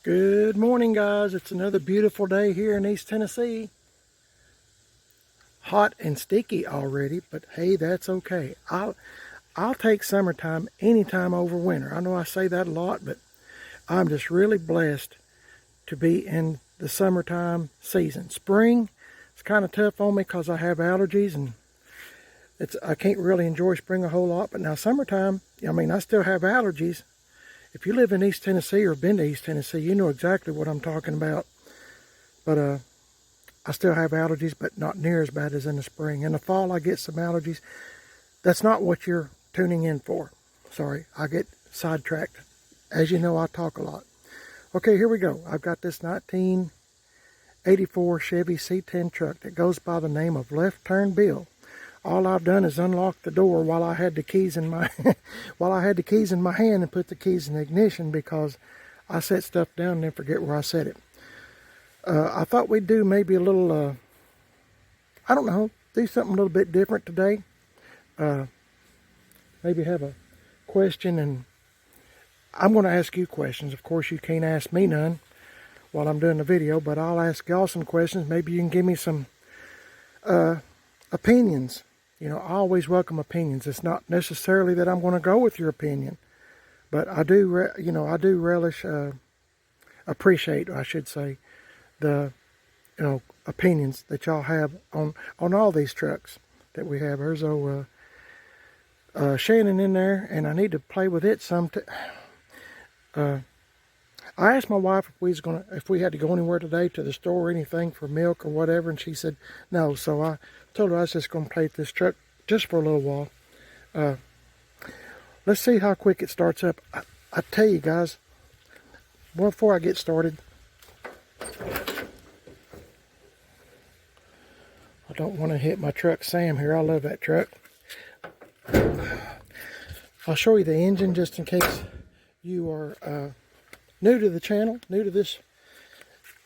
Good morning, guys. It's another beautiful day here in East Tennessee. Hot and sticky already, but hey, that's okay. I'll take summertime anytime over winter. I know I say that a lot, but I'm just really blessed to be in the summertime season. Spring, it's kind of tough on me because I have allergies and I can't really enjoy spring a whole lot. But now summertime, I still have allergies. If you live in East Tennessee or been to East Tennessee, you know exactly what I'm talking about. But I still have allergies, but not near as bad as in the spring. In the fall, I get some allergies. That's not what you're tuning in for. Sorry, I get sidetracked. As you know, I talk a lot. Okay, here we go. I've got this 1984 Chevy C10 truck that goes by the name of Left Turn Bill. All I've done is unlock the door while I had the keys in my hand and put the keys in the ignition because I set stuff down and then forget where I set it. I thought we'd do maybe a little, I don't know, do something a little bit different today. Maybe have a question, and I'm going to ask you questions. Of course, you can't ask me none while I'm doing the video, but I'll ask y'all some questions. Maybe you can give me some opinions. You know, I always welcome opinions. It's not necessarily that I'm going to go with your opinion, but I do relish, appreciate, I should say, the opinions that y'all have on all these trucks that we have. There's Shannon in there, and I need to play with it some. I asked my wife if we had to go anywhere today, to the store or anything for milk or whatever, and she said no. So I told her I was just going to play with this truck just for a little while. Let's see how quick it starts up. I tell you guys, before I get started, I don't want to hit my truck Sam here. I love that truck. I'll show you the engine just in case you are new to the channel, new to this,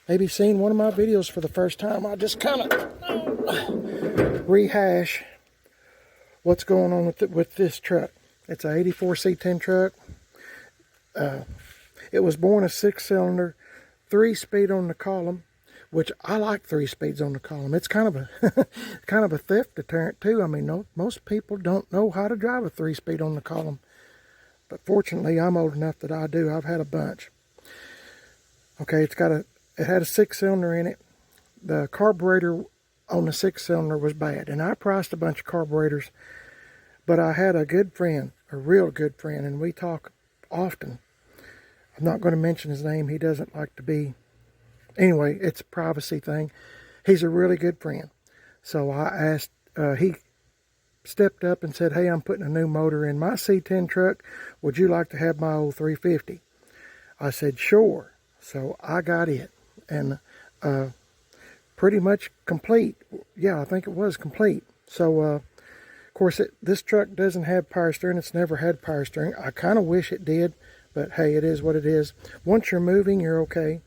maybe seen one of my videos for the first time. I'll just kind of rehash what's going on with this truck. It's a 84 C10 truck. It was born a 6-cylinder, 3-speed on the column, which I like 3 speeds on the column. It's kind of a kind of a theft deterrent too. I mean, most people don't know how to drive a 3-speed on the column, but fortunately, I'm old enough that I do. I've had a bunch. Okay, it had a 6-cylinder in it. The carburetor on the 6-cylinder was bad, and I priced a bunch of carburetors, but I had a good friend, a real good friend, and we talk often. I'm not going to mention his name. He doesn't like to be. Anyway, it's a privacy thing. He's a really good friend. So I asked, he stepped up and said, hey, I'm putting a new motor in my C10 truck. Would you like to have my old 350? I said, sure. So I got it. And pretty much complete. Yeah, I think it was complete. So, of course, this truck doesn't have power steering. It's never had power steering. I kind of wish it did, but hey, it is what it is. Once you're moving, you're okay.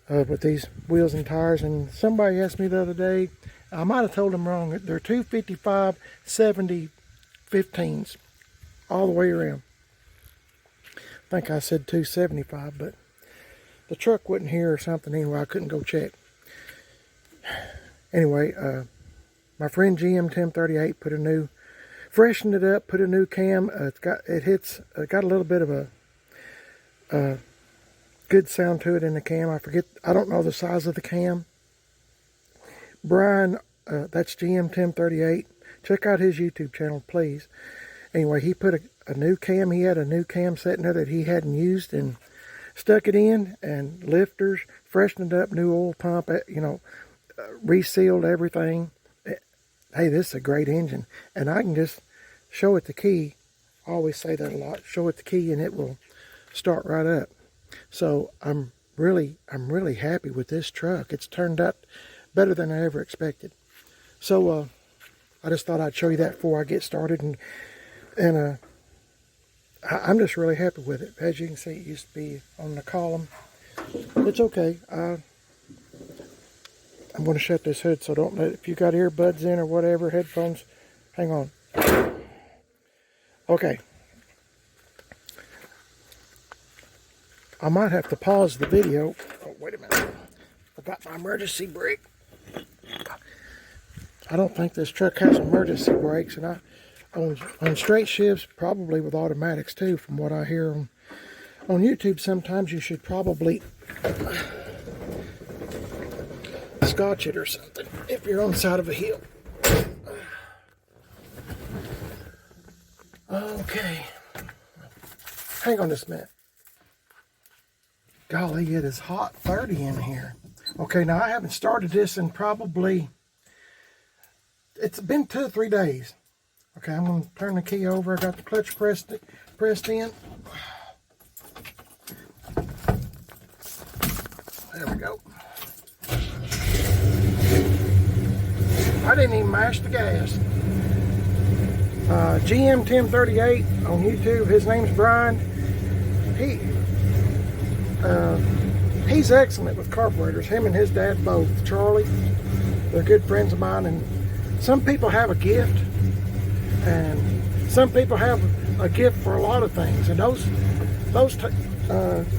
With these wheels and tires. And somebody asked me the other day, I might have told them wrong, they're 255/70 15s all the way around. I think I said 275, but the truck wasn't here or something. Anyway, I couldn't go check. Anyway, my friend GM1038 freshened it up, put a new cam. It got a little bit of a good sound to it in the cam. I don't know the size of the cam. Brian, that's GM1038. Check out his YouTube channel, please. Anyway, he put a new cam. He had a new cam set in there that he hadn't used and stuck it in, and lifters, freshened it up, new oil pump, resealed everything. Hey, this is a great engine. And I can just show it the key. I always say that a lot. Show it the key and it will start right up. So I'm really happy with this truck. It's turned out better than I ever expected. So I just thought I'd show you that before I get started, and I'm just really happy with it. As you can see, it used to be on the column. It's okay. I'm going to shut this hood, so don't if you got earbuds in or whatever, headphones, hang on. Okay. I might have to pause the video. Oh, wait a minute. I got my emergency brake. I don't think this truck has emergency brakes, and on straight shifts, probably with automatics too, from what I hear on YouTube. Sometimes you should probably scotch it or something if you're on the side of a hill. Okay, hang on just a minute. Golly, it is hot 30 in here. Okay, now I haven't started this in probably, it's been 2 or 3 days. Okay, I'm going to turn the key over. I got the clutch pressed in. There we go. I didn't even mash the gas. GM 1038 on YouTube. His name's Brian. He's excellent with carburetors. Him and his dad both. Charlie. They're good friends of mine. And some people have a gift. And some people have a gift for a lot of things. And those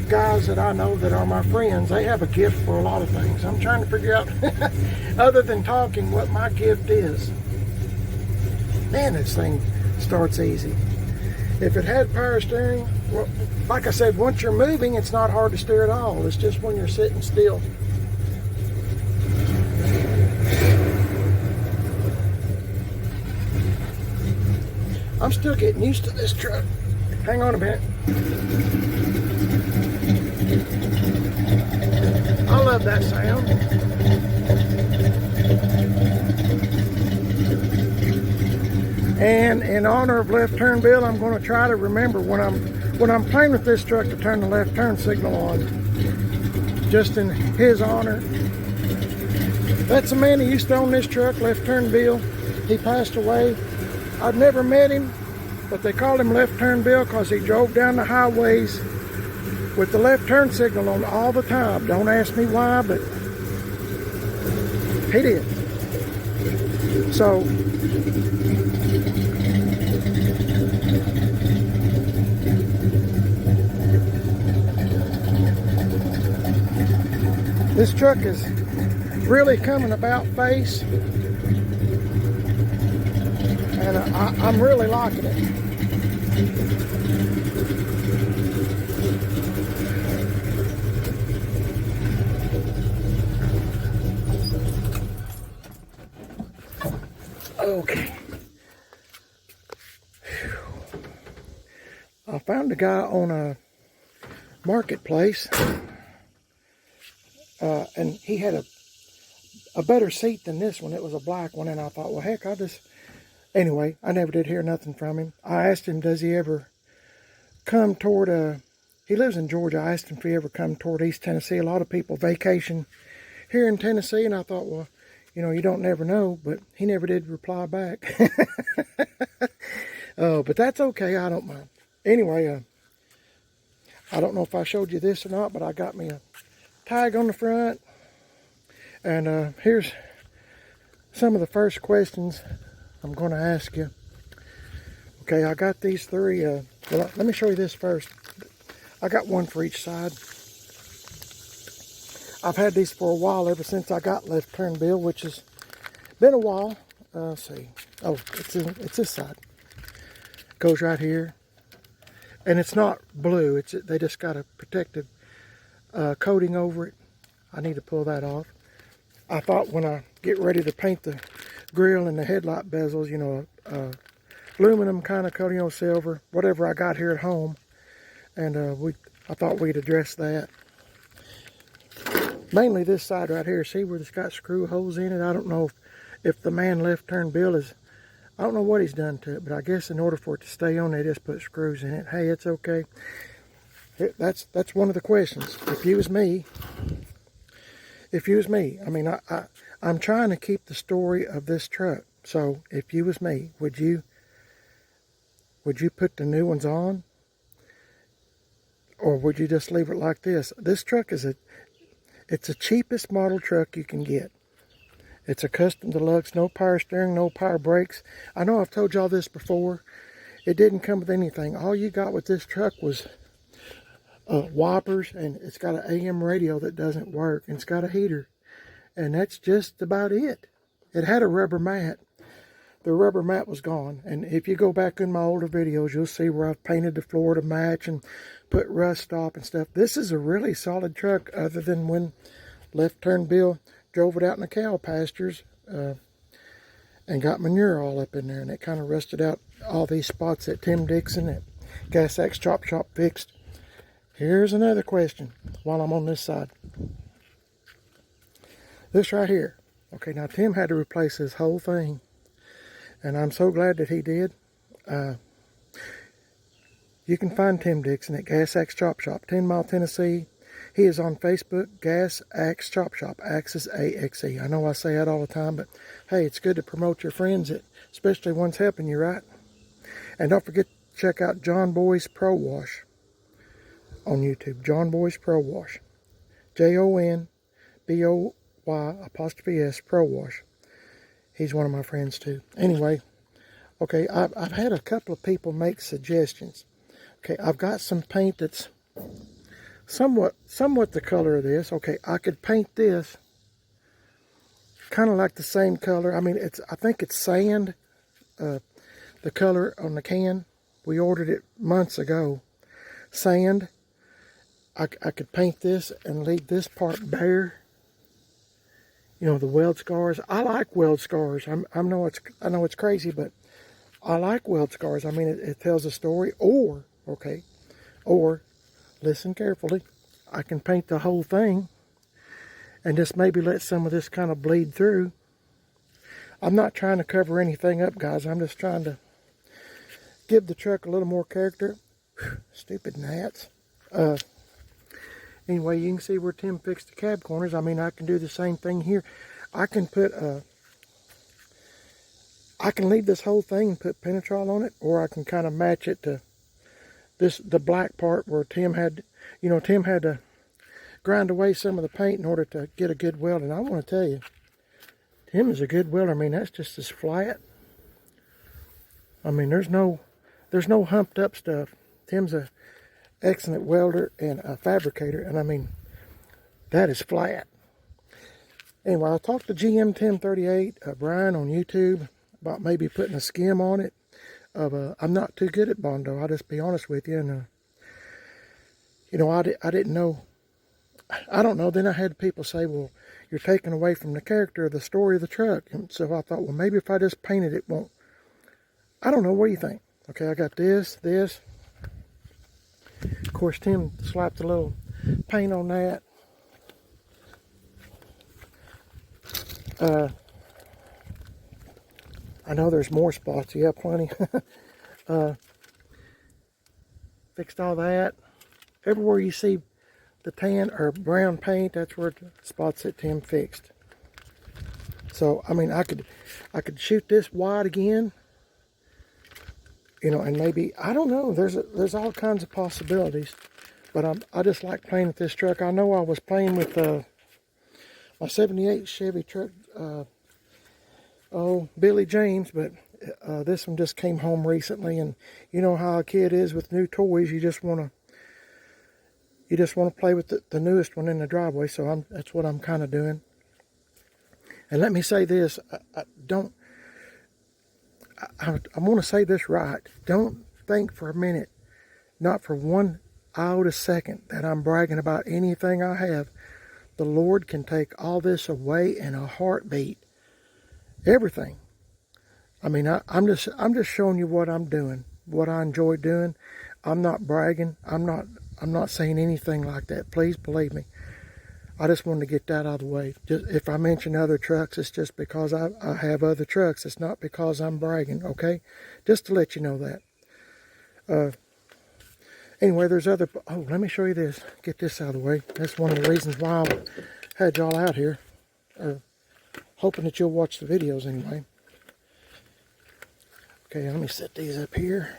guys that I know that are my friends, they have a gift for a lot of things. I'm trying to figure out, other than talking, what my gift is. Man, this thing starts easy. If it had power steering, well, like I said, once you're moving, it's not hard to steer at all. It's just when you're sitting still. I'm still getting used to this truck. Hang on a minute. I love that sound. And in honor of Left Turn Bill, I'm going to try to remember when I'm playing with this truck to turn the left turn signal on. Just in his honor. That's the man who used to own this truck, Left Turn Bill. He passed away. I've never met him, but they called him Left Turn Bill because he drove down the highways with the left turn signal on all the time. Don't ask me why, but he did. So, this truck is really coming about face, and I'm really liking it. Okay. I found a guy on a marketplace, and he had a better seat than this one. It was a black one, and I thought, well, heck, anyway, I never did hear nothing from him. I asked him, does he ever come toward, he lives in Georgia. I asked him if he ever come toward East Tennessee. A lot of people vacation here in Tennessee, and I thought, well, you know, you don't never know, but he never did reply back. But that's okay, I don't mind. Anyway, I don't know if I showed you this or not, but I got me a tag on the front. And here's some of the first questions I'm going to ask you. Okay, I got these 3. Well, let me show you this first. I got one for each side. I've had these for a while, ever since I got Left Turn Bill, which has been a while. Let's see. Oh, it's this side. Goes right here. And it's not blue. They just got a protective coating over it. I need to pull that off. I thought when I get ready to paint the grill and the headlight bezels, you know, aluminum kind of coating on silver, whatever I got here at home. And I thought we'd address that. Mainly this side right here. See where it's got screw holes in it? I don't know if the man Left Turn Bill I don't know what he's done to it, but I guess in order for it to stay on, they just put screws in it. Hey, it's okay. That's one of the questions. If you was me, I mean, I'm trying to keep the story of this truck. So if you was me, would you put the new ones on? Or would you just leave it like this? This truck is it's the cheapest model truck you can get. It's a custom deluxe, no power steering, no power brakes. I know I've told y'all this before. It didn't come with anything. All you got with this truck was wipers, and it's got an AM radio that doesn't work, and it's got a heater, and that's just about it. It had a rubber mat. The rubber mat was gone, and if you go back in my older videos, you'll see where I've painted the floor to match and put rust stop and stuff. This is a really solid truck, other than when Left Turn Bill drove it out in the cow pastures and got manure all up in there, and it kind of rusted out all these spots that Tim Dixon at Gas Axe Chop Shop fixed. Here's another question while I'm on this side. This right here. Okay, now Tim had to replace this whole thing, and I'm so glad that he did. You can find Tim Dixon at Gas Axe Chop Shop, 10 Mile, Tennessee. He is on Facebook, Gas Axe Chop Shop. Axe is A-X-E. I know I say that all the time, but hey, it's good to promote your friends, especially ones helping you, right? And don't forget to check out John Boy's Pro Wash on YouTube. John Boy's Pro Wash. JONBOY''S Pro Wash. He's one of my friends too. Anyway, okay, I've had a couple of people make suggestions. Okay, I've got some paint that's somewhat the color of this. Okay, I could paint this kind of like the same color. I mean, I think it's sand, the color on the can. We ordered it months ago. Sand. I could paint this and leave this part bare. You know, the weld scars. I like weld scars. I know it's crazy, but I like weld scars. I mean, it tells a story. Or listen carefully, I can paint the whole thing and just maybe let some of this kind of bleed through. I'm not trying to cover anything up, guys. I'm just trying to give the truck a little more character. Stupid gnats. Anyway, you can see where Tim fixed the cab corners. I mean, I can do the same thing here. I can leave this whole thing and put Penetrol on it, or I can kind of match it to the black part where Tim had to grind away some of the paint in order to get a good weld. And I want to tell you, Tim is a good welder. I mean, that's just as flat. I mean, there's no humped up stuff. Tim's a excellent welder and a fabricator, and I mean, that is flat. Anyway, I talked to GM 1038 Brian on YouTube about maybe putting a skim on it. I'm not too good at Bondo, I'll just be honest with you. And you know, I didn't know. I don't know. Then I had people say, well, you're taking away from the character of the story of the truck. And so I thought, well, maybe if I just painted it, won't. I don't know. What do you think? Okay, I got this. Of course, Tim slapped a little paint on that. I know there's more spots. Yeah, plenty. Fixed all that. Everywhere you see the tan or brown paint, that's where the spots that Tim fixed. So, I mean, I could shoot this wide again. You know, and maybe, I don't know, there's all kinds of possibilities. But I just like playing with this truck. I know I was playing with my 78 Chevy truck, Billy James, but this one just came home recently, and you know how a kid is with new toys. You just want to play with the newest one in the driveway. So that's what I'm kind of doing. And let me say this, I want to say this right. Don't think for a minute, not for one iota second, that I'm bragging about anything I have. The Lord can take all this away in a heartbeat. Everything. I mean, I'm just showing you what I'm doing, what I enjoy doing. I'm not bragging. I'm not saying anything like that. Please believe me. I just wanted to get that out of the way. Just, if I mention other trucks, it's just because I have other trucks. It's not because I'm bragging, okay? Just to let you know that. Anyway, there's other... Oh, let me show you this. Get this out of the way. That's one of the reasons why I had y'all out here. Hoping that you'll watch the videos anyway. Okay, let me set these up here.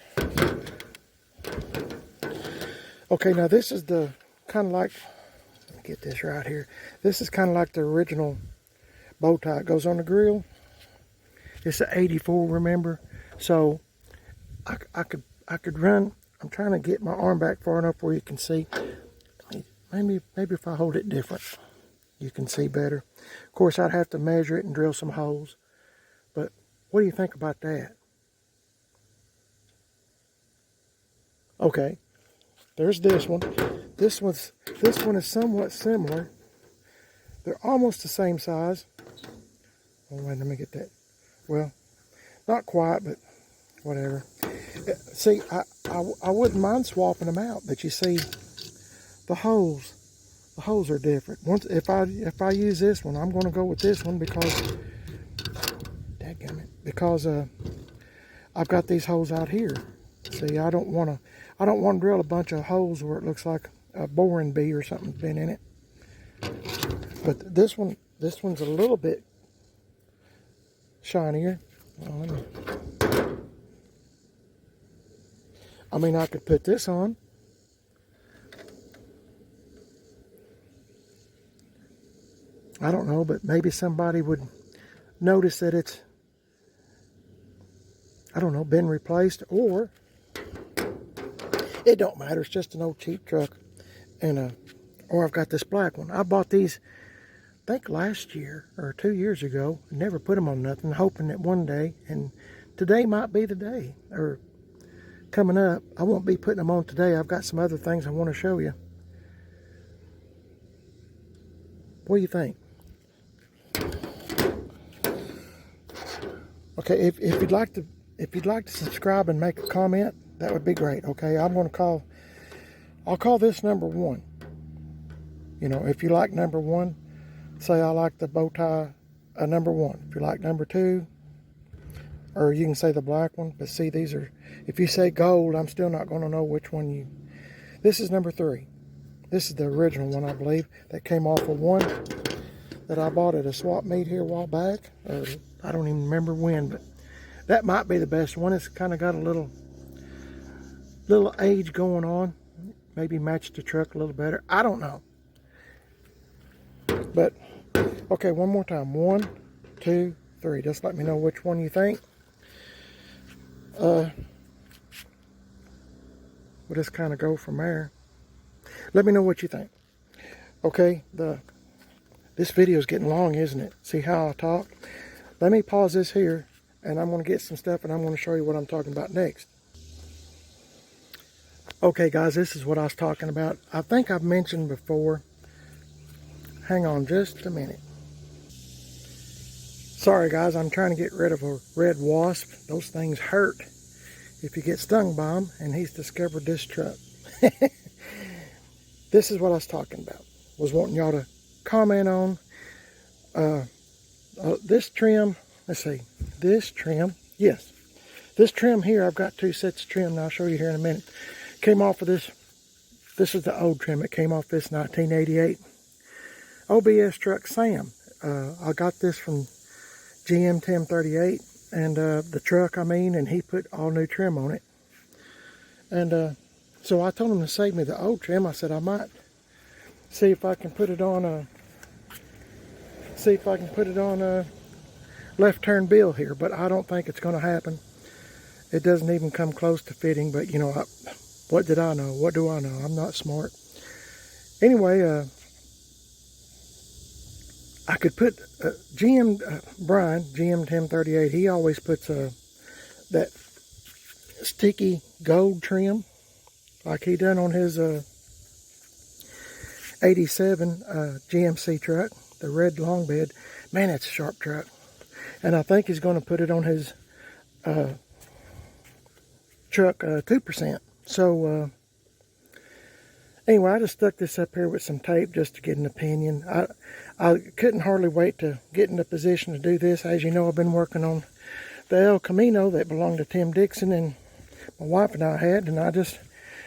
Okay, now this is the kind of like... Let me get this right here. This is kind of like the original bow tie. It goes on the grill. It's an 84, remember? So I could run. I'm trying to get my arm back far enough where you can see. maybe if I hold it different, you can see better. Of course, I'd have to measure it and drill some holes. But what do you think about that? Okay, there's this one. This one is somewhat similar. They're almost the same size. Oh, wait, let me get that. Well, not quite, but whatever. See, I wouldn't mind swapping them out, but you see, the holes are different. Once if I use this one, I'm going to go with this one because, dadgummit, because I've got these holes out here. See, I don't want to drill a bunch of holes where it looks like a boring bee or something's been in it. But this one's a little bit shinier. Well, I mean, I could put this on. I don't know, but maybe somebody would notice that it's, I don't know, been replaced, or it don't matter. It's just an old cheap truck. And or I've got this black one. I bought these, I think last year or 2 years ago. Never put them on nothing, hoping that one day, and today might be the day, or coming up. I won't be putting them on today. I've got some other things I want to show you. What do you think? Okay, if you'd like to subscribe and make a comment, that would be great. Okay, I'll call this number 1. You know, if you like number 1, say I like the bow tie number 1. If you like number 2, or you can say the black one. But see, these are, if you say gold, I'm still not going to know which one you. This is number 3. This is the original one, I believe, that came off of one that I bought at a swap meet here a while back, or I don't even remember when, but that might be the best one. It's kind of got a little age going on. Maybe match the truck a little better. I don't know. But, okay, one more time. 1, 2, 3. Just let me know which one you think. We'll just kind of go from there. Let me know what you think. Okay, this video is getting long, isn't it? See how I talk? Let me pause this here, and I'm going to get some stuff, and I'm going to show you what I'm talking about next. Okay, guys, this is what I was talking about. I think I've mentioned before. Hang on just a minute. Sorry, guys, I'm trying to get rid of a red wasp. Those things hurt if you get stung by them, and he's discovered this truck. This is what I was talking about. Was wanting y'all to comment on this trim. Let's see, this trim. Yes, this trim here. I've got 2 sets of trim, and I'll show you here in a minute. Came off of this. This is the old trim. It came off this 1988 OBS truck Sam. I got this from GM 1038, and the truck, and he put all new trim on it. And so I told him to save me the old trim. I said I might see if I can put it on a left turn bill here, but I don't think it's going to happen. It doesn't even come close to fitting, but you know, what did I know? What do I know? I'm not smart. Anyway, I could put Brian, GM 1038, he always puts that sticky gold trim like he done on his 87 GMC truck, the red long bed. Man, that's a sharp truck. And I think he's going to put it on his truck 2%. So anyway, I just stuck this up here with some tape just to get an opinion. I couldn't hardly wait to get in the position to do this. As you know, I've been working on the El Camino that belonged to Tim Dixon and my wife and I had, and I just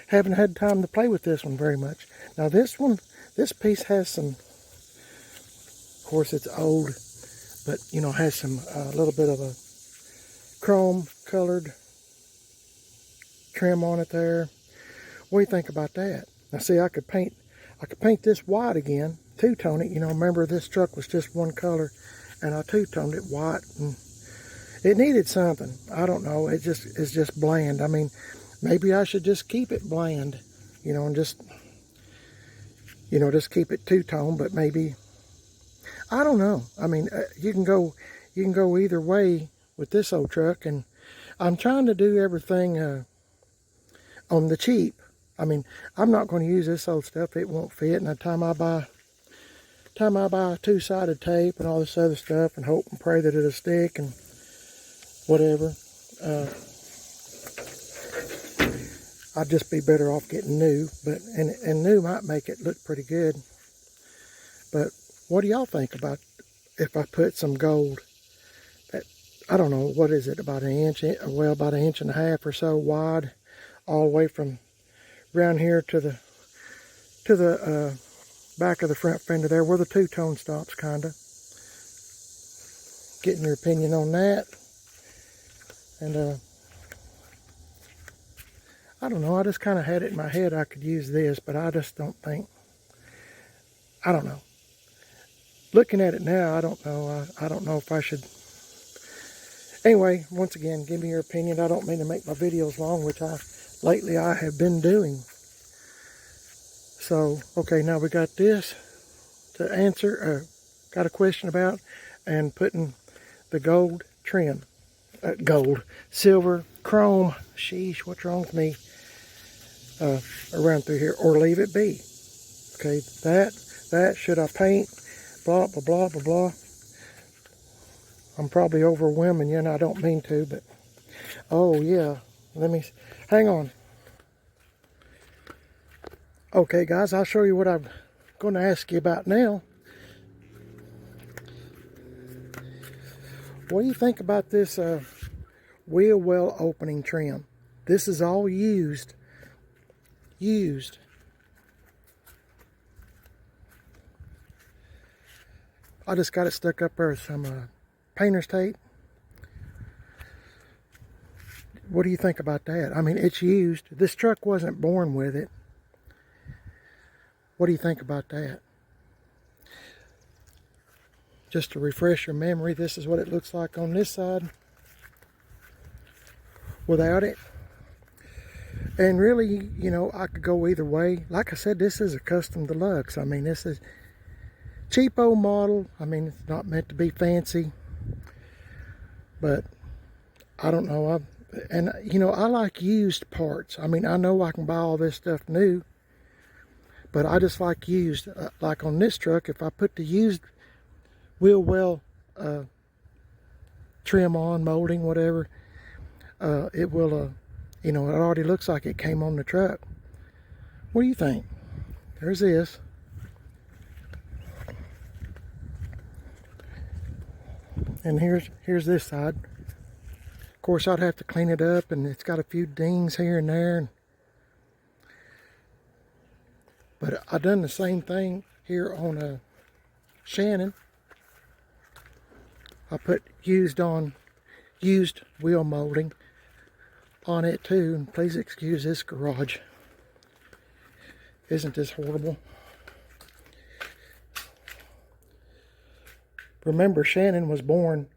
haven't had time to play with this one very much. Now this piece has some, of course it's old, but you know, has some little bit of a chrome colored trim on it there. What do you think about that? Now see, I could paint this white again, two-tone it. You know, remember this truck was just one color, and I two-toned it white, and it needed something. I don't know. It's just bland. I mean, maybe I should just keep it bland, you know, and just you know, just keep it two-tone, but maybe, I don't know. I mean, you can go either way with this old truck, and I'm trying to do everything on the cheap. I mean, I'm not going to use this old stuff. It won't fit. And the time I buy two-sided tape and all this other stuff and hope and pray that it'll stick and whatever, I'd just be better off getting new. But and new might make it look pretty good. But what do y'all think about if I put some gold? I don't know, what is it, about an inch, well, about an inch and a half or so wide, all the way from around here to the back of the front fender there, where the two-tone stops, kind of. Getting your opinion on that. And I don't know, I just kind of had it in my head I could use this, but I just don't think, I don't know. Looking at it now, I don't know. I don't know if I should. Anyway, once again, give me your opinion. I don't mean to make my videos long, which lately I have been doing. So, okay, now we got this to answer. Got a question about, and putting the gold trim, silver, chrome. Sheesh, what's wrong with me? Around through here, or leave it be. Okay, that should I paint? Blah blah blah blah blah. I'm probably overwhelming you, and I don't mean to, but oh yeah, let me hang on. Okay, guys, I'll show you what I'm going to ask you about now. What do you think about this wheel well opening trim? This is all used. I just got it stuck up there with some painter's tape. What do you think about that? I mean, it's used. This truck wasn't born with it. What do you think about that? Just to refresh your memory, this is what it looks like on this side without it. And really, you know, I could go either way. Like I said, this is a custom deluxe. I mean, this is cheapo model. I mean, it's not meant to be fancy. But I don't know. And you know, I like used parts. I mean, I know I can buy all this stuff new, but I just like used. Like on this truck, if I put the used wheel well trim on, molding, whatever, it will, you know, it already looks like it came on the truck. What do you think? There's this. And here's this side. Of course, I'd have to clean it up, and it's got a few dings here and there. But I done the same thing here on Shannon. I put used wheel molding on it too. And please excuse this garage. Isn't this horrible? Remember, Shannon was born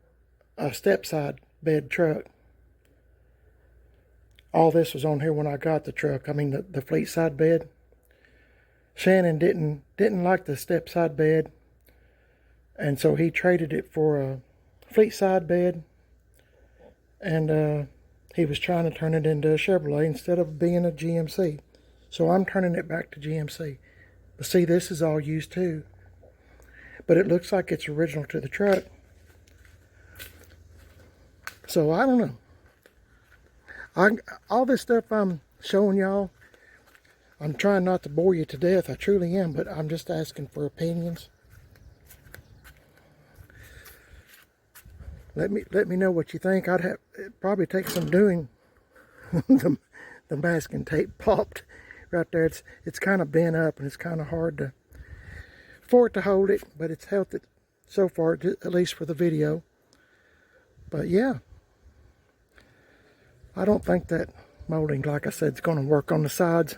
a step-side bed truck. All this was on here when I got the truck. I mean, the fleet side bed. Shannon didn't like the step-side bed, and so he traded it for a fleet side bed, and he was trying to turn it into a Chevrolet instead of being a GMC. So I'm turning it back to GMC. But see, this is all used too. But it looks like it's original to the truck. So I don't know. All this stuff I'm showing y'all, I'm trying not to bore you to death. I truly am, but I'm just asking for opinions. Let me know what you think. It'd probably take some doing. the masking tape popped right there. It's kind of bent up, and it's kind of hard for it to hold it, but it's held it so far, at least for the video. But yeah, I don't think that molding, like I said, is going to work on the sides,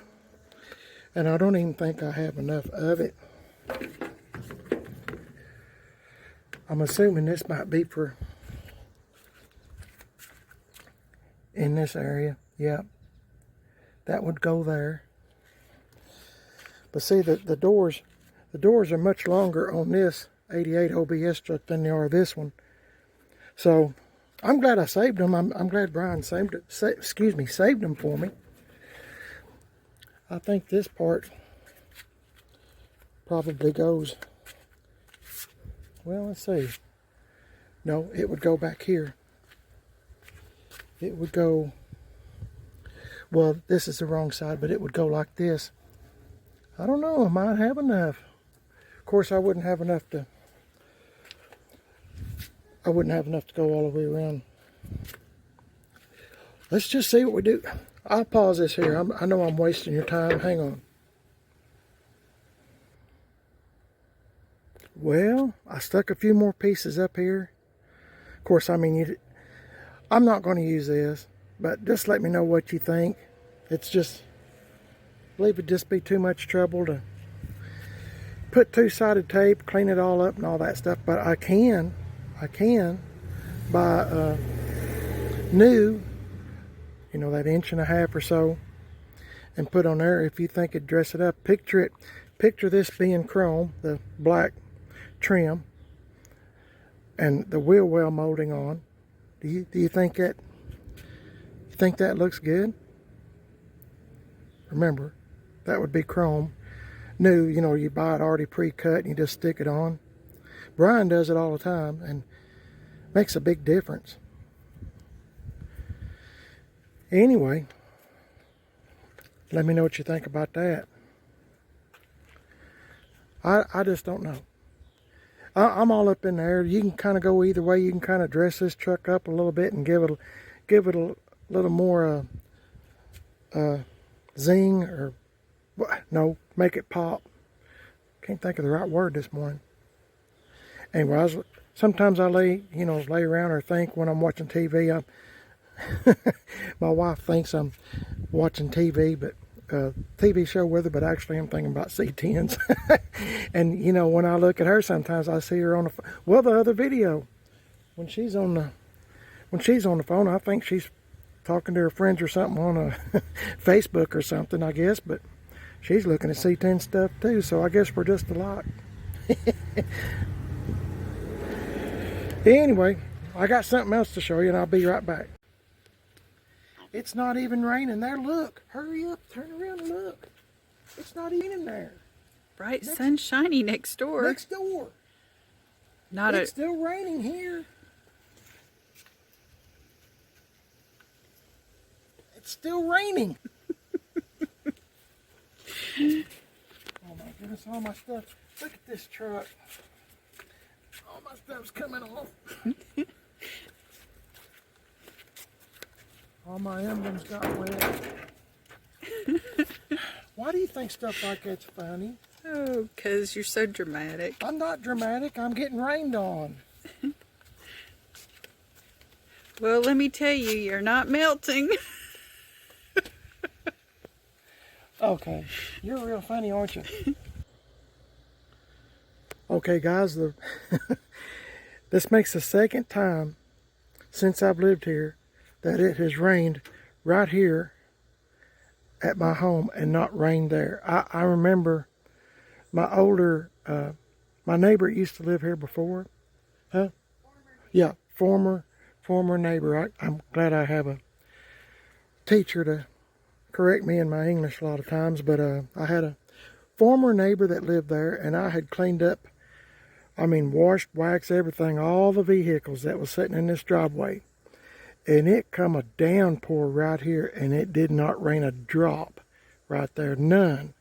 and I don't even think I have enough of it. I'm assuming this might be for in this area. Yep, that would go there. But see, the doors are much longer on this 88 OBS truck than they are this one. So I'm glad I saved them. I'm glad Brian saved them for me. I think this part probably goes, well, let's see. No, it would go back here. It would go, well, this is the wrong side, but it would go like this. I don't know, I might have enough. Of course, I wouldn't have enough to go all the way around. Let's just see what we do. I'll pause this here. I know I'm wasting your time. Hang on. Well, I stuck a few more pieces up here. Of course, I mean, I'm not going to use this, but just let me know what you think. It's just, I believe it'd just be too much trouble to put two-sided tape, clean it all up and all that stuff. But I can buy new, you know, that 1.5 inches or so, and put on there if you think it'd dress it up. Picture this being chrome, the black trim, and the wheel well molding on. Do you think that looks good? Remember, that would be chrome. New, you know, you buy it already pre-cut and you just stick it on. Brian does it all the time and makes a big difference. Anyway, let me know what you think about that. I just don't know. I'm all up in there. You can kind of go either way. You can kind of dress this truck up a little bit and give it a little more zing, or no, make it pop. Can't think of the right word this morning. Anyway, sometimes I lay around or think when I'm watching TV. My wife thinks I'm watching TV, but TV show with her, but actually I'm thinking about C10s. And you know, when I look at her, sometimes I see her on the other video when she's on the phone. I think she's talking to her friends or something on Facebook or something, I guess, but she's looking at C10 stuff too, so I guess we're just alike. Anyway, I got something else to show you and I'll be right back. It's not even raining there. Look, hurry up, turn around and look. It's not even in there. Bright sunshiny next door. Next door. It's still raining here. It's still raining. Oh my goodness, all my stuff. Look at this truck. All my stuff's coming off. All my emblems got wet. Why do you think stuff like that's funny? Oh, because you're so dramatic. I'm not dramatic. I'm getting rained on. Well, let me tell you, you're not melting. Okay. You're real funny, aren't you? Okay, guys. This makes the second time since I've lived here that it has rained right here at my home and not rained there. I remember my neighbor used to live here before. Huh? Yeah, former neighbor. I'm glad I have a teacher to correct me in my English a lot of times, but I had a former neighbor that lived there, and I had cleaned up, washed, waxed, everything, all the vehicles that was sitting in this driveway. And it come a downpour right here, and it did not rain a drop right there, none.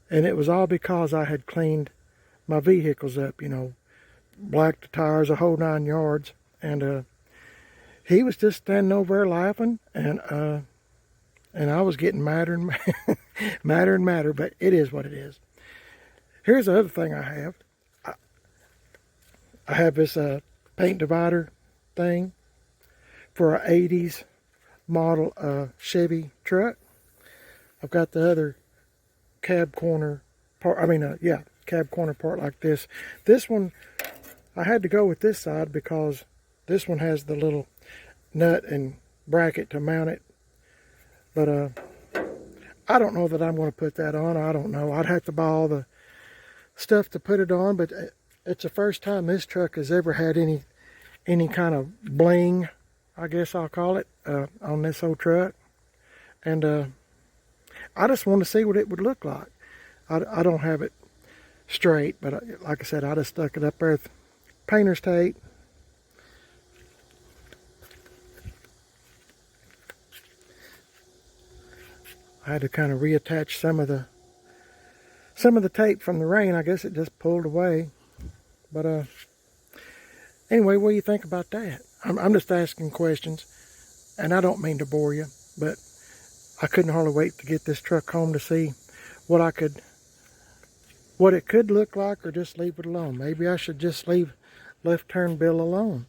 And it was all because I had cleaned my vehicles up, you know, blacked the tires, a whole 9 yards. And he was just standing over there laughing, and I was getting madder and madder and madder, but it is what it is. Here's the other thing I have. I have this paint divider thing for an 80s model Chevy truck. I've got the other cab corner part, cab corner part like this. This one, I had to go with this side because this one has the little nut and bracket to mount it. But I don't know that I'm going to put that on. I don't know. I'd have to buy all the stuff to put it on, but it's the first time this truck has ever had any kind of bling, I guess I'll call it, on this old truck. And I just want to see what it would look like. I don't have it straight, but like I said, I just stuck it up there with painter's tape. I had to kind of reattach some of the tape from the rain. I guess it just pulled away. But anyway, what do you think about that? I'm just asking questions, and I don't mean to bore you, but I couldn't hardly wait to get this truck home to see what it could look like, or just leave it alone. Maybe I should just leave left turn Bill alone.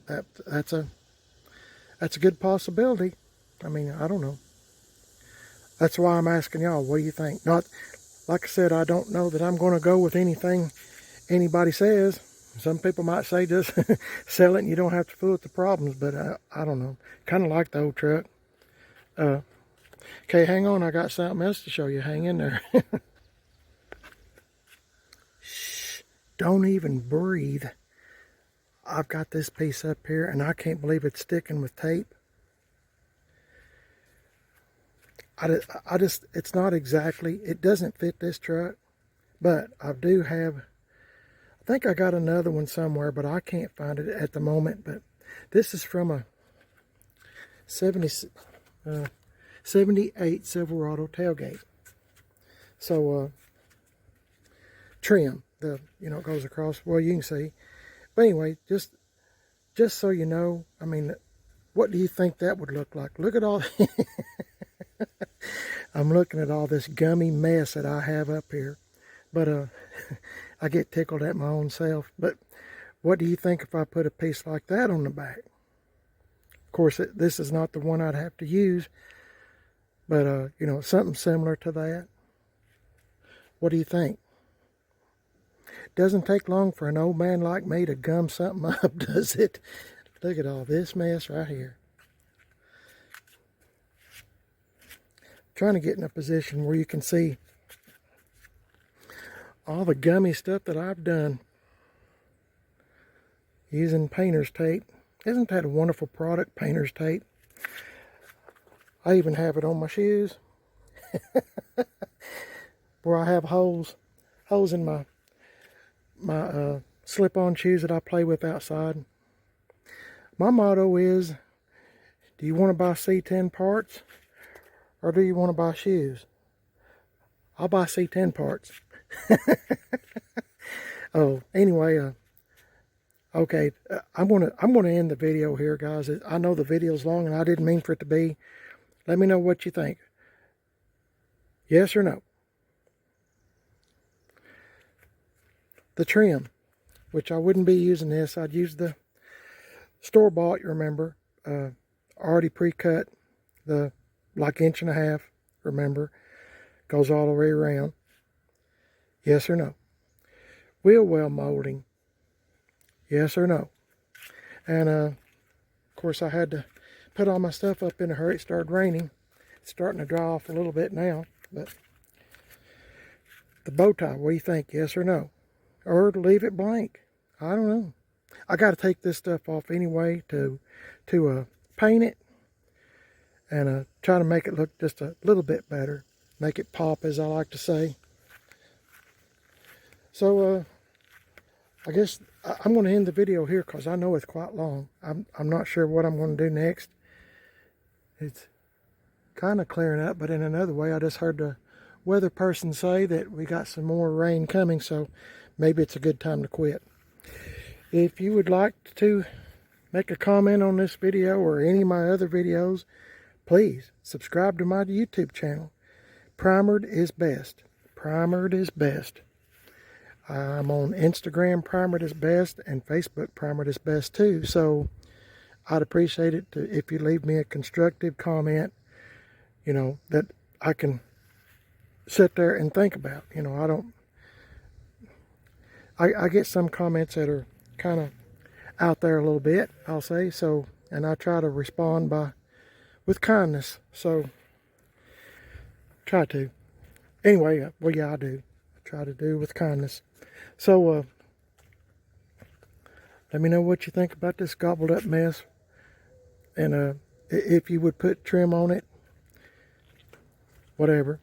That's a good possibility. I mean, I don't know. That's why I'm asking y'all, what do you think? Not, like I said, I don't know that I'm going to go with anything anybody says. Some people might say just sell it and you don't have to fool with the problems, but I don't know. Kind of like the old truck. Okay, hang on. I got something else to show you. Hang in there. Shh, don't even breathe. I've got this piece up here, and I can't believe it's sticking with tape. It's not exactly, it doesn't fit this truck, but I do have, I think I got another one somewhere, but I can't find it at the moment. But this is from a 78 Silverado tailgate. So, trim, it goes across, well, you can see. But anyway, just so you know, I mean, what do you think that would look like? Look at all, I'm looking at all this gummy mess that I have up here. But I get tickled at my own self. But what do you think if I put a piece like that on the back? Of course, this is not the one I'd have to use. But, something similar to that. What do you think? Doesn't take long for an old man like me to gum something up, does it? Look at all this mess right here. Trying to get in a position where you can see all the gummy stuff that I've done using painter's tape. Isn't that a wonderful product, painter's tape? I even have it on my shoes where I have holes in my slip-on shoes that I play with outside. My motto is, do you want to buy C10 parts, or do you want to buy shoes? I'll buy C10 parts. Oh, anyway, okay, I'm gonna end the video here, guys. I know the video's long, and I didn't mean for it to be. Let me know what you think. Yes or no? The trim, which I wouldn't be using this. I'd use the store-bought, you remember, already pre-cut, the like 1.5 inches, remember, goes all the way around. Yes or no? Wheel well molding. Yes or no? And of course, I had to put all my stuff up in a hurry. It started raining. It's starting to dry off a little bit now. But the bow tie, what do you think? Yes or no? Or leave it blank? I don't know. I got to take this stuff off anyway to paint it and try to make it look just a little bit better. Make it pop, as I like to say. So I guess I'm going to end the video here because I know it's quite long. I'm not sure what I'm going to do next. It's kind of clearing up, but in another way, I just heard the weather person say that we got some more rain coming, so maybe it's a good time to quit. If you would like to make a comment on this video or any of my other videos, please subscribe to my YouTube channel. Primered is best. Primered is best. I'm on Instagram, Primered is best, and Facebook, Primered is best too. So I'd appreciate it if you leave me a constructive comment, that I can sit there and think about. I get some comments that are kind of out there a little bit, I'll say. So, and I try to respond with kindness. So, Try to. Anyway, well, yeah, I do. I try to do with kindness. So, let me know what you think about this gobbled up mess. And if you would put trim on it, whatever.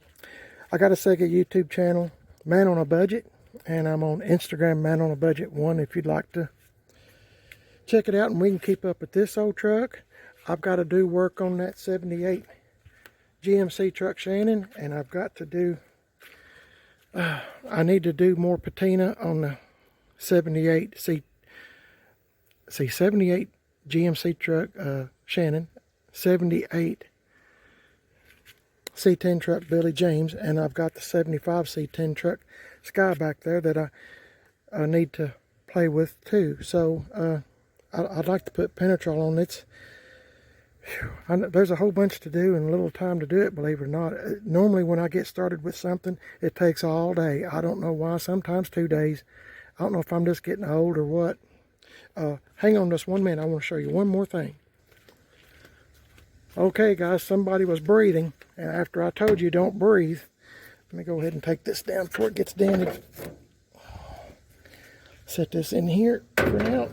I got a second YouTube channel, Man on a Budget, and I'm on Instagram, Man on a Budget 1, if you'd like to check it out and we can keep up with this old truck. I've got to do work on that 78 GMC truck Shannon, and I've got to do, I need to do more patina on the 78 78 GMC truck Shannon, 78 C10 truck Billy James, and I've got the 75 C10 truck Sky back there that I need to play with too. So I'd like to put Penetrol on it. There's a whole bunch to do and a little time to do it, believe it or not. Normally when I get started with something, it takes all day. I don't know why, sometimes 2 days. I don't know if I'm just getting old or what. Hang on just 1 minute, I want to show you one more thing. Okay guys, somebody was breathing, and after I told you don't breathe, let me go ahead and take this down before it gets damaged. Set this in here for now.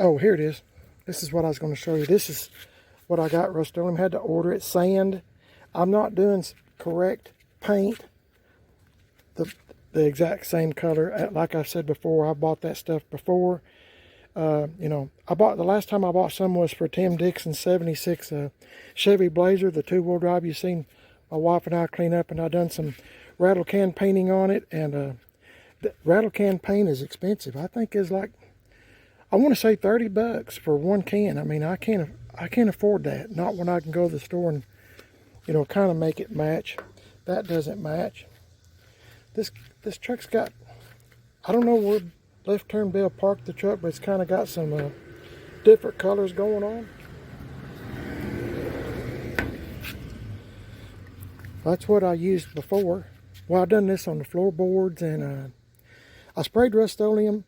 Oh, here it is. This is what I was going to show you. This is what I got Rust-Oleum. Had to order it. Sand. I'm not doing correct paint. The exact same color. Like I said before, I bought that stuff before. You know, the last time I bought some was for Tim Dixon 76 Chevy Blazer, the 2-wheel drive. You seen my wife and I clean up, and I done some rattle can painting on it. And the rattle can paint is expensive. I think is like, I want to say $30 for one can. I mean, I can't afford that. Not when I can go to the store and, you know, kind of make it match. That doesn't match. This truck's got, I don't know where Left Turn Bill parked the truck, but it's kind of got some different colors going on. That's what I used before. Well, I've done this on the floorboards, and I sprayed Rust-Oleum,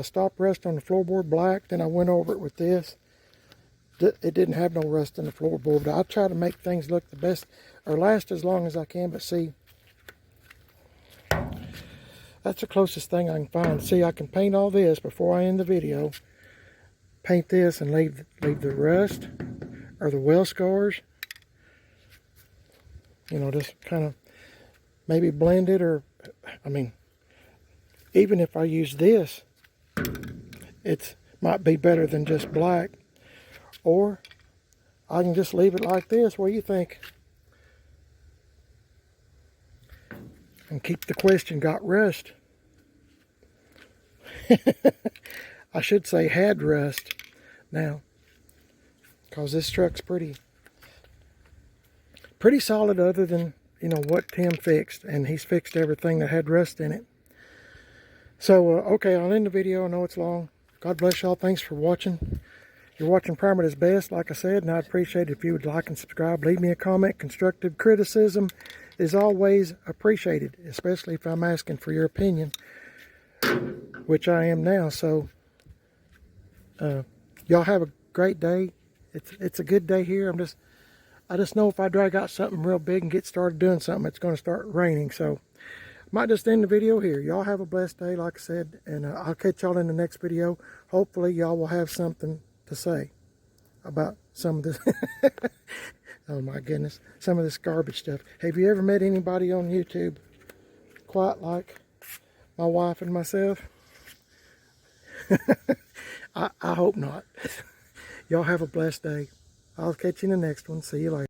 stop rust on the floorboard black, then I went over it with this. It didn't have no rust in the floorboard, but I try to make things look the best, or last as long as I can. But see, that's the closest thing I can find. See, I can paint all this before I end the video. Paint this and leave the rust or the well scars. You know, just kind of maybe blend it, or, I mean, even if I use this, it might be better than just black. Or I can just leave it like this. What do you think? And keep the question, got rust. I should say had rust now, because this truck's pretty solid, other than, you know, what Tim fixed, and he's fixed everything that had rust in it. So okay, I'll end the video. I know it's long. God bless y'all. Thanks for watching. You're watching Primer at his best, like I said, and I'd appreciate it if you would like and subscribe. Leave me a comment. Constructive criticism is always appreciated, especially if I'm asking for your opinion, which I am now. So y'all have a great day. It's a good day here. I just know if I drag out something real big and get started doing something, it's going to start raining. So might just end the video here. Y'all have a blessed day, like I said, and I'll catch y'all in the next video. Hopefully y'all will have something to say about some of this. Oh my goodness, some of this garbage stuff. Have you ever met anybody on YouTube quite like my wife and myself? I hope not. Y'all have a blessed day. I'll catch you in the next one. See you later.